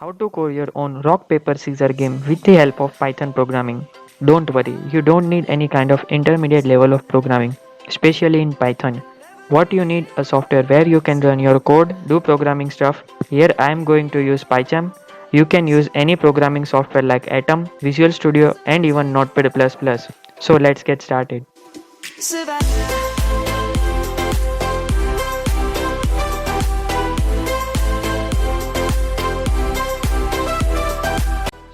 How to code your own rock paper scissors game with the help of Python programming. Don't worry, you don't need any kind of intermediate level of programming, especially in Python. What you need a software where you can run your code, do programming stuff. Here I am going to use PyCharm. You can use any programming software like Atom, Visual Studio and even Notepad++. So let's get started.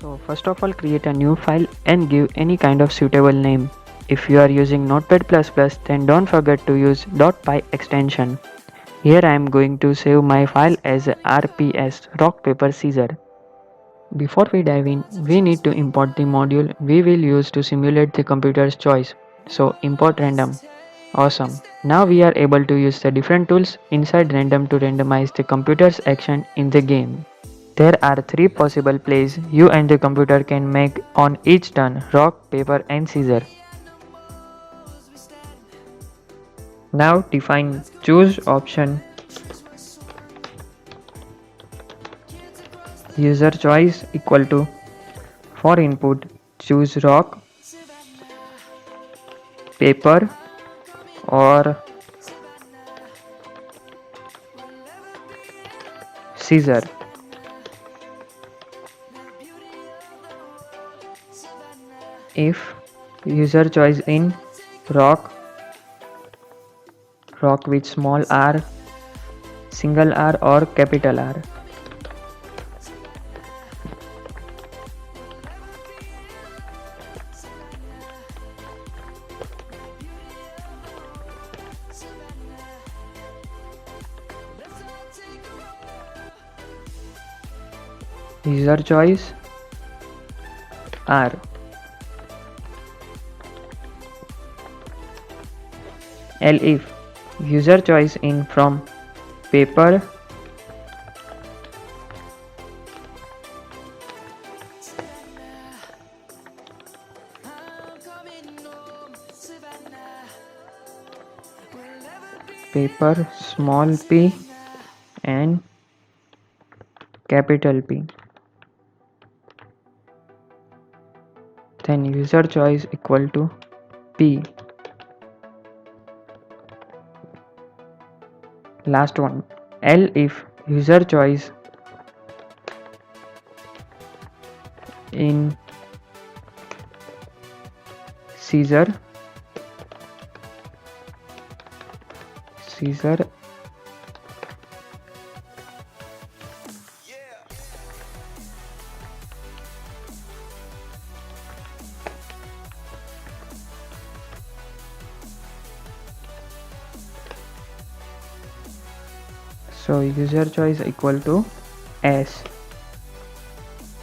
So first of all, create a new file and give any kind of suitable name. If you are using Notepad++, then don't forget to use .py extension. Here I am going to save my file as rps rock paper scissors. Before we dive in, we need to import the module we will use to simulate the computer's choice. So import random. Awesome. Now we are able to use the different tools inside random to randomize the computer's action in the game. There are 3 possible plays you and the computer can make on each turn: rock, paper and scissors. Now define choose option. User choice equal to, for input, choose rock, paper or scissor. If user choice in rock, rock with small r, single r or capital R. User choice R. L if user choice in from paper, paper small p and capital P. Then user choice equal to P. Last one, L if user choice in scissor, so user choice equal to S.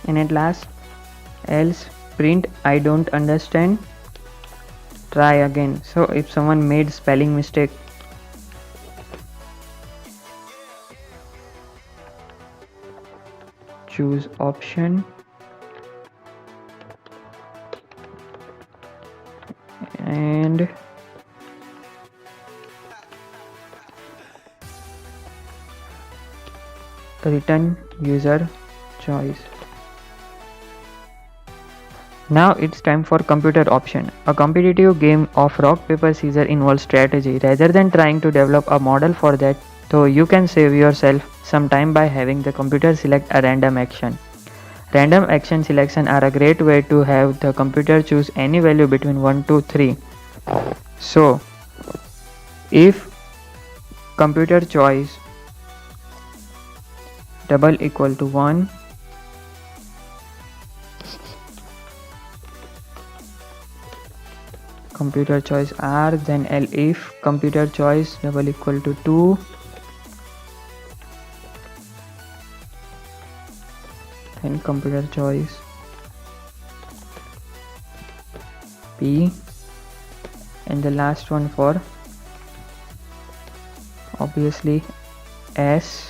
And at last, else print I don't understand, try again. So if someone made spelling mistake, choose option and return user choice. Now it's time for computer option. A competitive game of rock paper scissors involves strategy. Rather than trying to develop a model for that, though, you can save yourself some time by having the computer select a random action. Random action selection are a great way to have the computer choose any value between 1 to 3. So if computer choice double equal to 1, computer choice R, then L if computer choice double equal to 2, then computer choice P, and the last one for obviously S,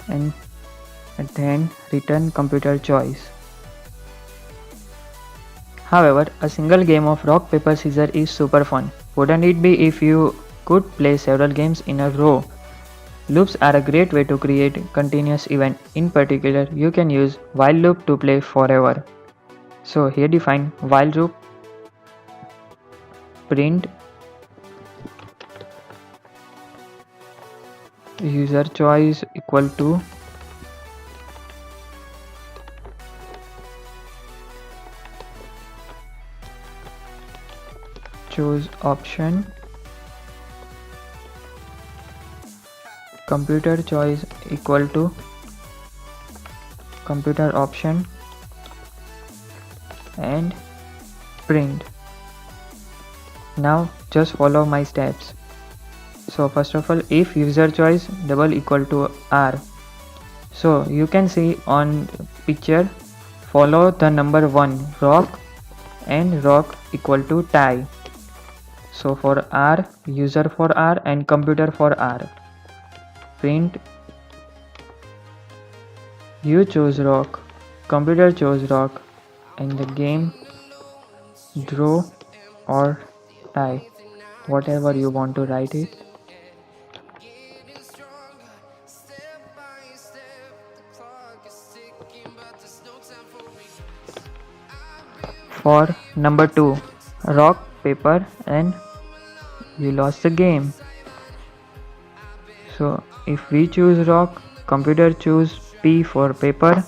and then return computer choice. However, a single game of rock paper scissors is super fun. Wouldn't it be if you could play several games in a row? Loops are a great way to create continuous event. In particular, you can use while loop to play forever. So here define while loop, print user choice equal to choose option, computer choice equal to computer option, and print. Now just follow my steps. So first of all, if user choice double equal to R, so you can see on picture, follow the number 1 rock and rock equal to tie. So for R, user for R and computer for R, print you choose rock, computer chose rock, and the game draw or tie, whatever you want to write it. For number 2, rock, paper, and you lost the game. So if we choose rock, computer choose P for paper,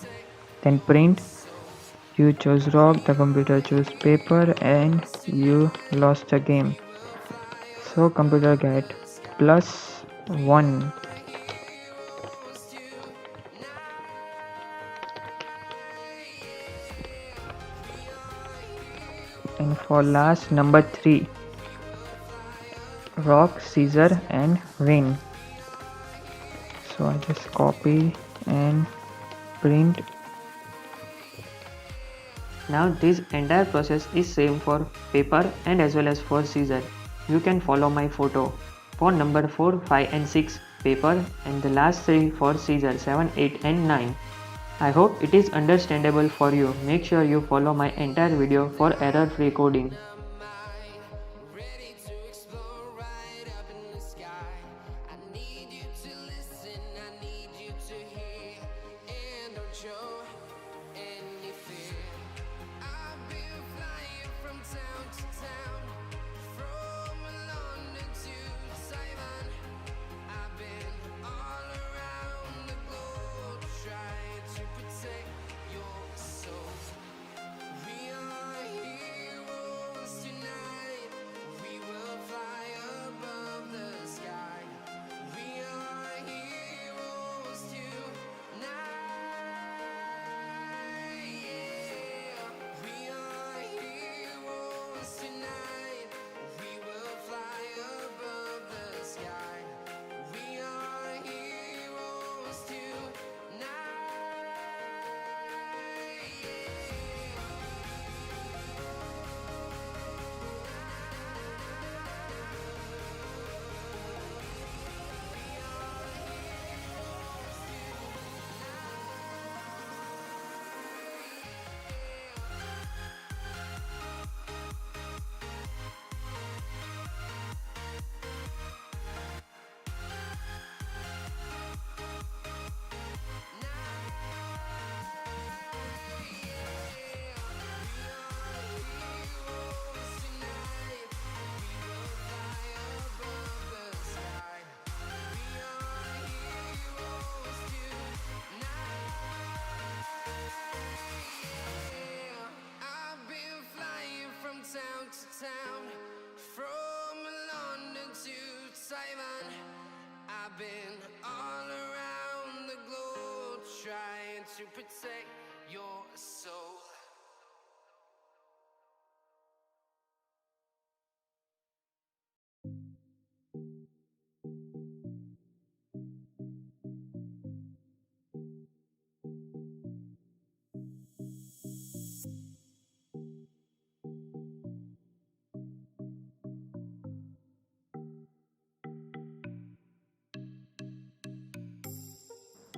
then print you chose rock, the computer choose paper, and you lost the game. So computer get +1. And for last number 3, rock, scissor, and win. So I just copy and print. Now this entire process is same for paper and as well as for scissor. You can follow my photo. For number 4, 5 and 6 paper, and the last 3 for scissor 7, 8 and 9. I hope it is understandable for you. Make sure you follow my entire video for error-free coding.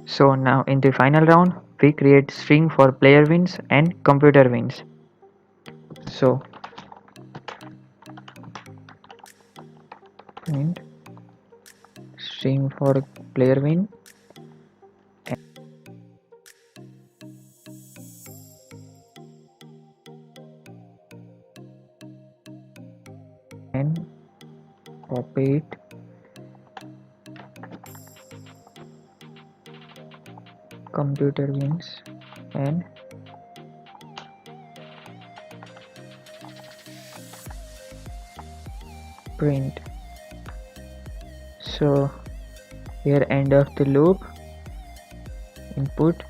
So now in the final round, we create string for player wins and computer wins. So print string for player win, and copy it computer wins and print. So here end of the loop. Input,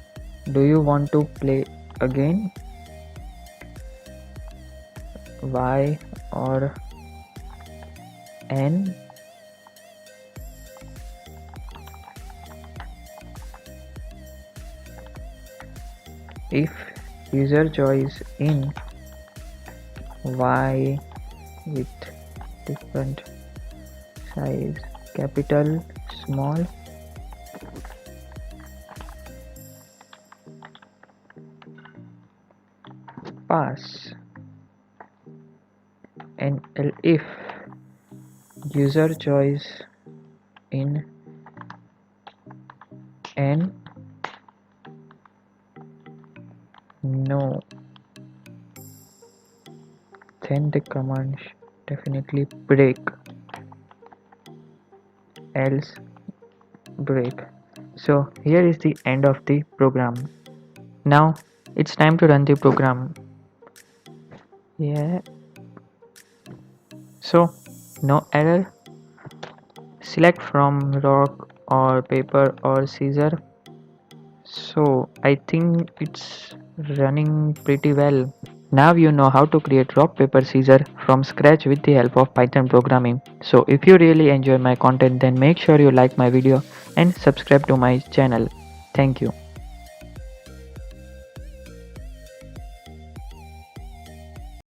do you want to play again? Y or N? If user choice in Y with different size, capital, small, pass. And if user choice in N, no, then the command definitely break, else break. So here is the end of the program. Now it's time to run the program. Yeah. So no error. Select from rock or paper or scissor. So I think it's running pretty well. Now you know how to create rock paper scissor from scratch with the help of Python programming. So if you really enjoy my content, then make sure you like my video and subscribe to my channel. Thank you.